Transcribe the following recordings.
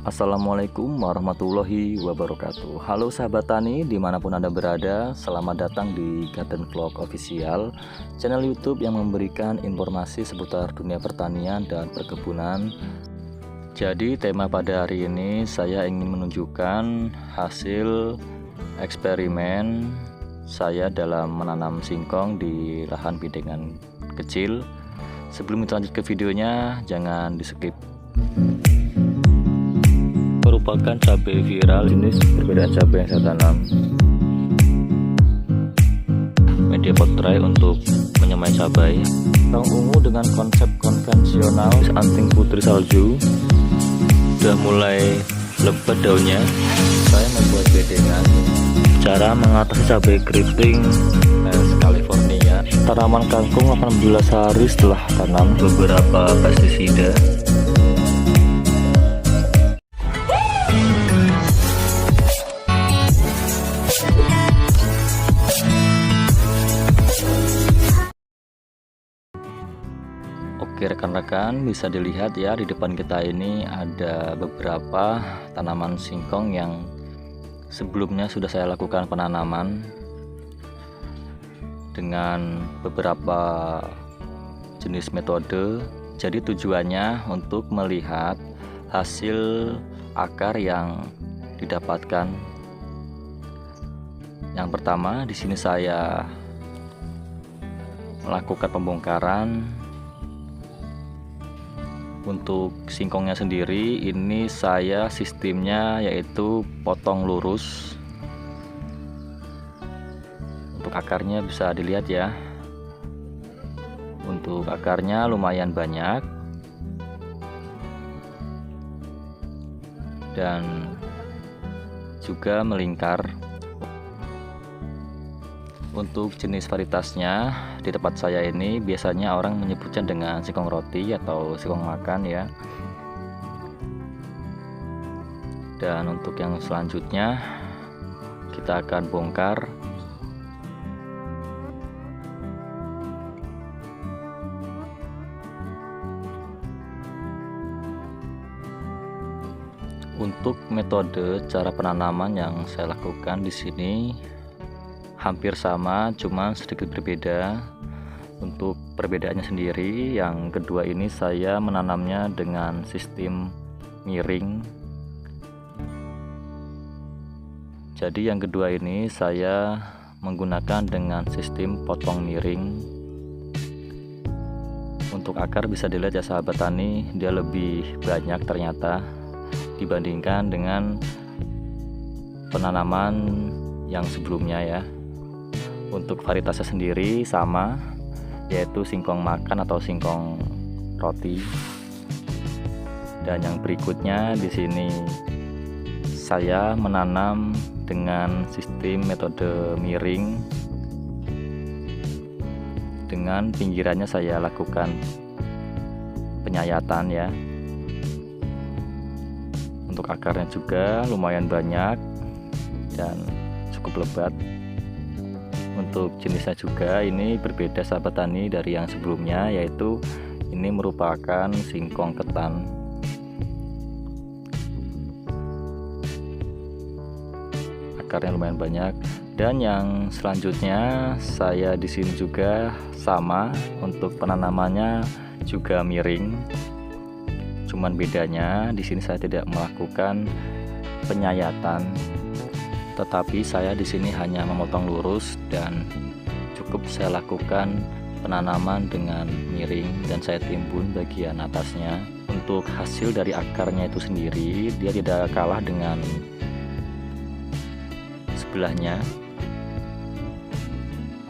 Assalamualaikum warahmatullahi wabarakatuh. Halo sahabat tani dimanapun Anda berada, selamat datang di Garden Vlog Official, channel YouTube yang memberikan informasi seputar dunia pertanian dan perkebunan. Jadi tema pada hari ini saya ingin menunjukkan hasil eksperimen saya dalam menanam singkong di lahan bidengan kecil. Sebelum kita lanjut ke videonya, jangan di skip. Merupakan cabai viral, jenis perbedaan cabai yang saya tanam. Media potray untuk menyemai cabai. Bawang ungu dengan konsep konvensional, anting putri salju. Sudah mulai lebat daunnya. Saya membuat bedengan. Cara mengatasi cabai keriting California. Tanaman kangkung 18 hari setelah tanam. Beberapa pestisida. Oke rekan-rekan, bisa dilihat ya di depan kita ini ada beberapa tanaman singkong yang sebelumnya sudah saya lakukan penanaman dengan beberapa jenis metode. Jadi tujuannya untuk melihat hasil akar yang didapatkan. Yang pertama, di sini saya melakukan pembongkaran. Untuk singkongnya sendiri ini saya sistemnya yaitu potong lurus. Untuk akarnya bisa dilihat ya. Untuk akarnya lumayan banyak dan juga melingkar. Untuk jenis varietasnya di tempat saya ini biasanya orang menyebutnya dengan singkong roti atau singkong makan ya. Dan untuk yang selanjutnya kita akan bongkar. Untuk metode cara penanaman yang saya lakukan di sini hampir sama, cuma sedikit berbeda. Untuk perbedaannya sendiri, yang kedua ini saya menanamnya dengan sistem miring. Jadi yang kedua ini saya menggunakan dengan sistem potong miring. Untuk akar bisa dilihat ya sahabat tani, dia lebih banyak ternyata dibandingkan dengan penanaman yang sebelumnya ya. Untuk varietasnya sendiri sama, yaitu singkong makan atau singkong roti. Dan yang berikutnya di sini saya menanam dengan sistem metode miring. Dengan pinggirannya saya lakukan penyayatan ya. Untuk akarnya juga lumayan banyak dan cukup lebat. Untuk jenisnya juga ini berbeda sahabat tani dari yang sebelumnya, yaitu ini merupakan singkong ketan. Akarnya lumayan banyak. Dan yang selanjutnya saya di sini juga sama, untuk penanamannya juga miring. Cuman bedanya di sini saya tidak melakukan penyayatan, tetapi saya di sini hanya memotong lurus dan cukup saya lakukan penanaman dengan miring dan saya timbun bagian atasnya. Untuk hasil dari akarnya itu sendiri dia tidak kalah dengan sebelahnya.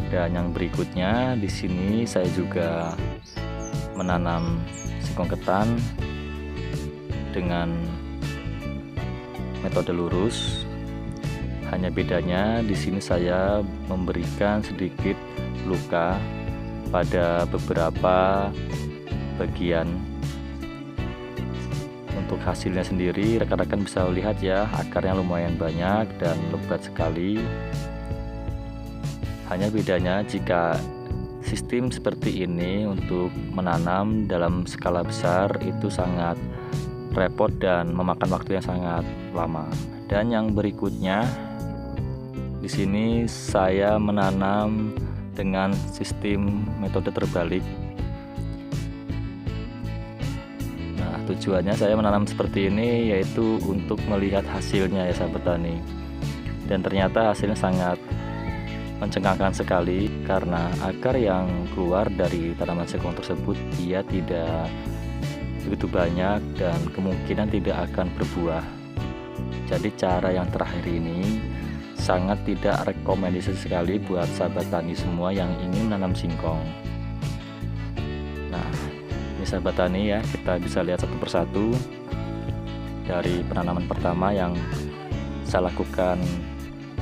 Dan yang berikutnya di sini saya juga menanam singkong ketan dengan metode lurus. Hanya bedanya di sini saya memberikan sedikit luka pada beberapa bagian. Untuk hasilnya sendiri rekan-rekan bisa lihat ya, akarnya lumayan banyak dan lebat sekali. Hanya bedanya jika sistem seperti ini untuk menanam dalam skala besar itu sangat repot dan memakan waktu yang sangat lama. Dan yang berikutnya di sini saya menanam dengan sistem metode terbalik. Nah, tujuannya saya menanam seperti ini yaitu untuk melihat hasilnya ya sahabat tani. Dan ternyata hasilnya sangat mencengangkan sekali karena akar yang keluar dari tanaman singkong tersebut dia tidak begitu banyak dan kemungkinan tidak akan berbuah. Jadi cara yang terakhir ini sangat tidak rekomendasi sekali buat sahabat tani semua yang ingin menanam singkong. Nah, ini sahabat tani ya, kita bisa lihat satu persatu dari penanaman pertama yang saya lakukan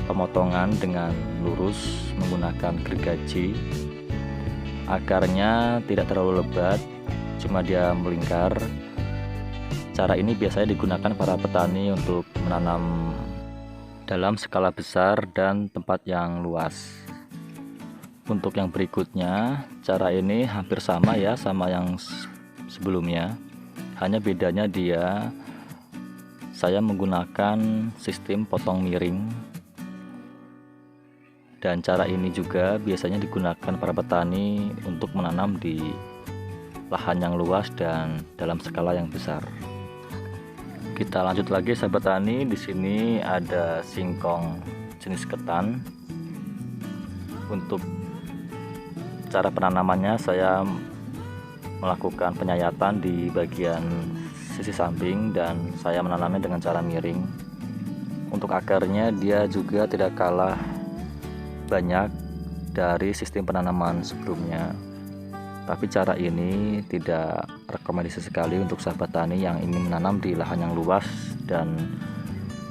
pemotongan dengan lurus menggunakan gergaji. Akarnya tidak terlalu lebat, cuma dia melingkar. Cara ini biasanya digunakan para petani untuk menanam dalam skala besar dan tempat yang luas. Untuk yang berikutnya, cara ini hampir sama ya sama yang sebelumnya. Hanya bedanya saya menggunakan sistem potong miring. Dan cara ini juga biasanya digunakan para petani untuk menanam di lahan yang luas dan dalam skala yang besar. Kita lanjut lagi sahabat tani. Di sini ada singkong jenis ketan. Untuk cara penanamannya saya melakukan penyayatan di bagian sisi samping dan saya menanamnya dengan cara miring. Untuk akarnya dia juga tidak kalah banyak dari sistem penanaman sebelumnya. Tapi cara ini tidak rekomendasi sekali untuk sahabat tani yang ingin menanam di lahan yang luas dan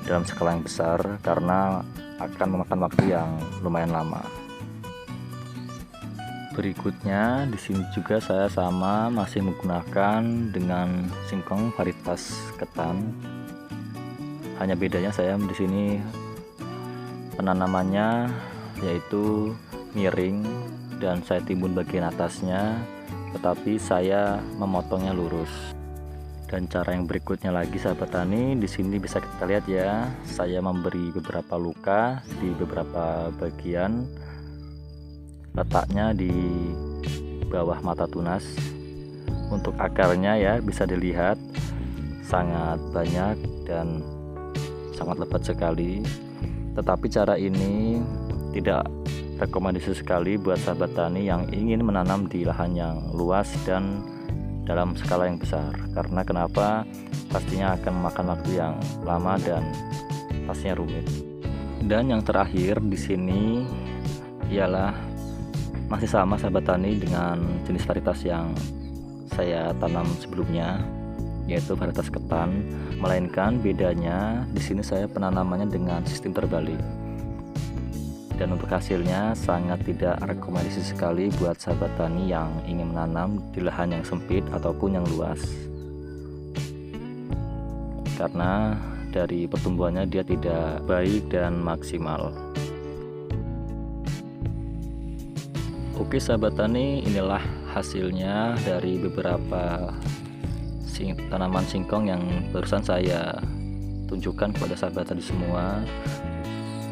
dalam skala yang besar karena akan memakan waktu yang lumayan lama. Berikutnya di sini juga saya sama masih menggunakan dengan singkong varietas ketan. Hanya bedanya saya di sini penanamannya yaitu miring dan saya timbun bagian atasnya, tetapi saya memotongnya lurus. Dan cara yang berikutnya lagi sahabat tani, di sini bisa kita lihat ya, saya memberi beberapa luka di beberapa bagian, letaknya di bawah mata tunas. Untuk akarnya ya bisa dilihat sangat banyak dan sangat lebat sekali. Tetapi cara ini tidak rekomendasi sekali buat sahabat tani yang ingin menanam di lahan yang luas dan dalam skala yang besar. Karena kenapa? Pastinya akan memakan waktu yang lama dan pastinya rumit. Dan yang terakhir di sini ialah masih sama sahabat tani dengan jenis varietas yang saya tanam sebelumnya, yaitu varietas ketan. Melainkan bedanya di sini saya penanamannya dengan sistem terbalik. Dan untuk hasilnya sangat tidak rekomendasi sekali buat sahabat tani yang ingin menanam di lahan yang sempit ataupun yang luas, karena dari pertumbuhannya dia tidak baik dan maksimal. Oke sahabat tani, inilah hasilnya dari beberapa tanaman singkong yang barusan saya tunjukkan kepada sahabat tani semua.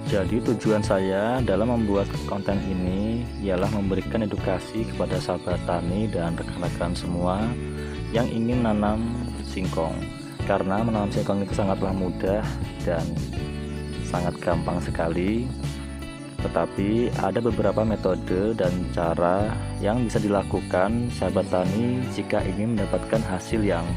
Jadi tujuan saya dalam membuat konten ini ialah memberikan edukasi kepada sahabat tani dan rekan-rekan semua yang ingin menanam singkong. Karena menanam singkong itu sangatlah mudah dan sangat gampang sekali. Tetapi ada beberapa metode dan cara yang bisa dilakukan sahabat tani jika ingin mendapatkan hasil yang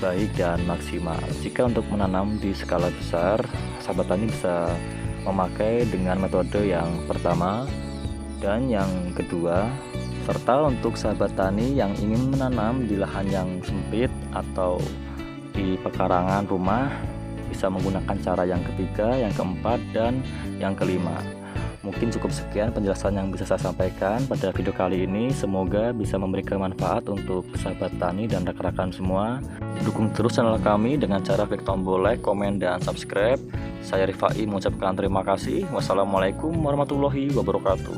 baik dan maksimal. Jika untuk menanam di skala besar, sahabat tani bisa memakai dengan metode yang pertama dan yang kedua, serta untuk sahabat tani yang ingin menanam di lahan yang sempit atau di pekarangan rumah bisa menggunakan cara yang ketiga, yang keempat, dan yang kelima. Mungkin cukup sekian penjelasan yang bisa saya sampaikan pada video kali ini. Semoga bisa memberikan manfaat untuk sahabat tani dan rekan-rekan semua. Dukung terus channel kami dengan cara klik tombol like, komen, dan subscribe. Saya Rifai mengucapkan terima kasih. Wassalamualaikum warahmatullahi wabarakatuh.